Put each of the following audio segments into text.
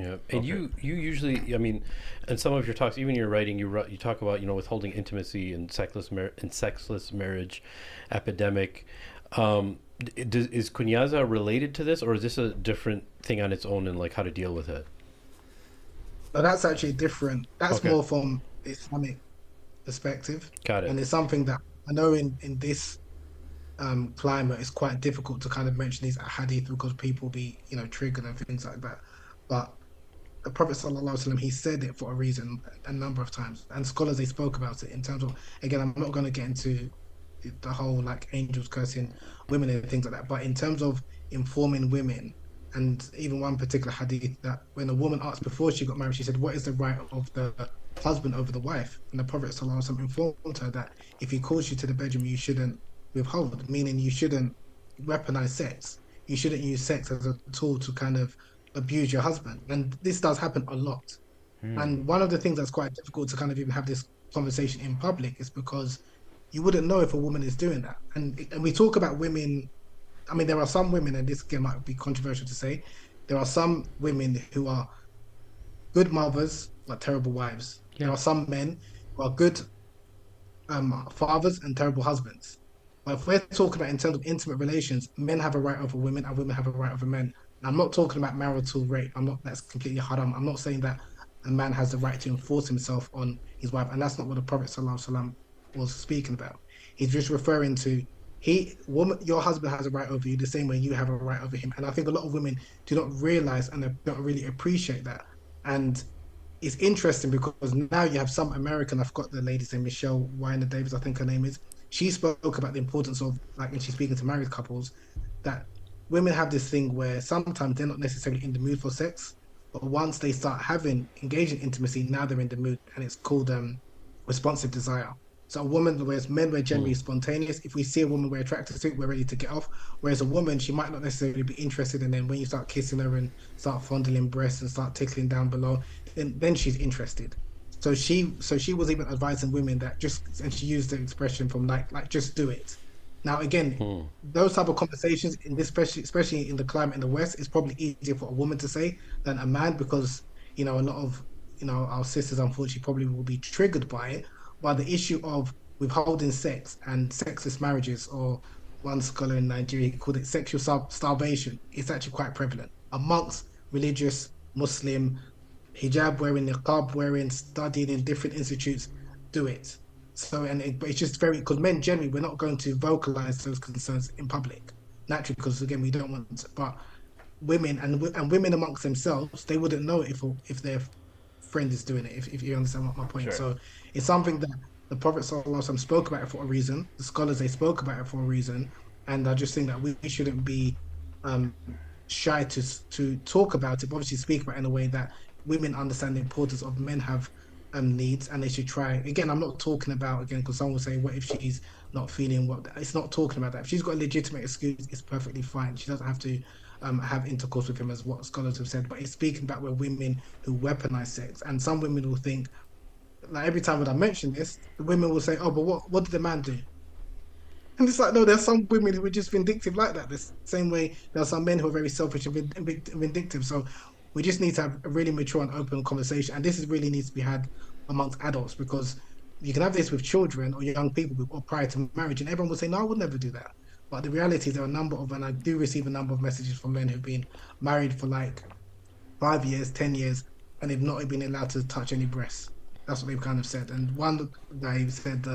Yeah, and Okay. you usually, I mean, in some of your talks, even your writing, you talk about withholding intimacy and sexless marriage epidemic. Is kunyaza related to this, or is this a different thing on its own, and like how to deal with it? But that's actually different. That's Okay, more from Islamic perspective, got it. and it's something that I know in this climate it's quite difficult to kind of mention these hadith because people be triggered and things like that. But the Prophet sallallahu alaihi wasallam he said it for a reason a number of times, and scholars they spoke about it in terms of again I'm not going to get into the whole like angels cursing women and things like that, but in terms of informing women. And even one particular hadith that when a woman asked before she got married, she said, "What is the right of the husband over the wife?" And the Prophet ﷺ informed her that if he calls you to the bedroom, you shouldn't withhold, meaning you shouldn't weaponize sex. You shouldn't use sex as a tool to kind of abuse your husband. And this does happen a lot. Hmm. And one of the things that's quite difficult to kind of even have this conversation in public is because you wouldn't know if a woman is doing that. And we talk about women. I mean, there are some women, and this again might be controversial to say, there are some women who are good mothers but terrible wives. There Yeah. are some men who are good fathers and terrible husbands. But if we're talking about in terms of intimate relations, men have a right over women and women have a right over men. And I'm not talking about marital rape. I'm not. That's completely haram. I'm not saying that a man has the right to enforce himself on his wife, and that's not what the Prophet ﷺ was speaking about. He's just referring to woman, your husband has a right over you the same way you have a right over him. And I think a lot of women do not realize and they don't really appreciate that. And it's interesting because now you have some American, I've got the lady's name, Michelle Weiner Davis, I think her name is. She spoke about the importance of, like, when she's speaking to married couples, that women have this thing where sometimes they're not necessarily in the mood for sex, but once they start having engaging intimacy, now they're in the mood, and it's called responsive desire. So a woman, whereas men were Hmm. generally spontaneous. If we see a woman we're attracted to, we're ready to get off. Whereas a woman, she might not necessarily be interested. And then when you start kissing her and start fondling breasts and start tickling down below, then she's interested. So she was even advising women that just and she used the expression from like just do it. Now again, Hmm. those type of conversations in this especially in the climate in the West, it's probably easier for a woman to say than a man because a lot of our sisters unfortunately probably will be triggered by it. But the issue of withholding sex and sexless marriages, or one scholar in Nigeria called it sexual starvation, it's actually quite prevalent amongst religious Muslim hijab wearing, niqab wearing, studying in different institutes do it. So, but it's just very because men generally we're not going to vocalize those concerns in public naturally because again we don't want. But women and women amongst themselves they wouldn't know if their friend is doing it. If you understand what my point, Sure. so it's something that the Prophet ﷺ spoke about it for a reason. The scholars they spoke about it for a reason, and I just think that we shouldn't be um shy to talk about it, but obviously speak about it in a way that women understand the importance of men have needs and they should try. Again, I'm not talking about again because someone will say, what if she's not feeling what it's not talking about that. If she's got a legitimate excuse, it's perfectly fine. She doesn't have to have intercourse with him as what scholars have said. But it's speaking about where women who weaponize sex. And some women will think, like every time when I mention this, the women will say, "Oh, but what did the man do?" And it's like, no, there's some women who are just vindictive like that. The same way there are some men who are very selfish and vindictive. So we just need to have a really mature and open conversation. And this is really needs to be had amongst adults because you can have this with children or young people or prior to marriage, and everyone will say, no, I would never do that. But the reality is there are a number of, and I do receive a number of messages from men who've been married for like 5 years, 10 years, and they've not been allowed to touch any breasts. That's what they've kind of said. And one guy said,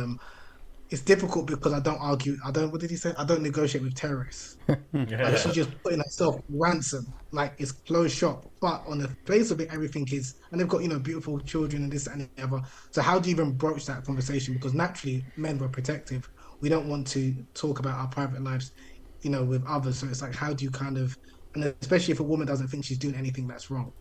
it's difficult because I don't argue. I don't. What did he say? I don't negotiate with terrorists. Like Yeah. she's just putting herself ransom. Like it's closed shop. But on the face of it, everything is, and they've got beautiful children and this and the other. So how do you even broach that conversation? Because naturally, men were protective. We don't want to talk about our private lives, with others. So it's like, how do you kind of, and especially if a woman doesn't think she's doing anything that's wrong.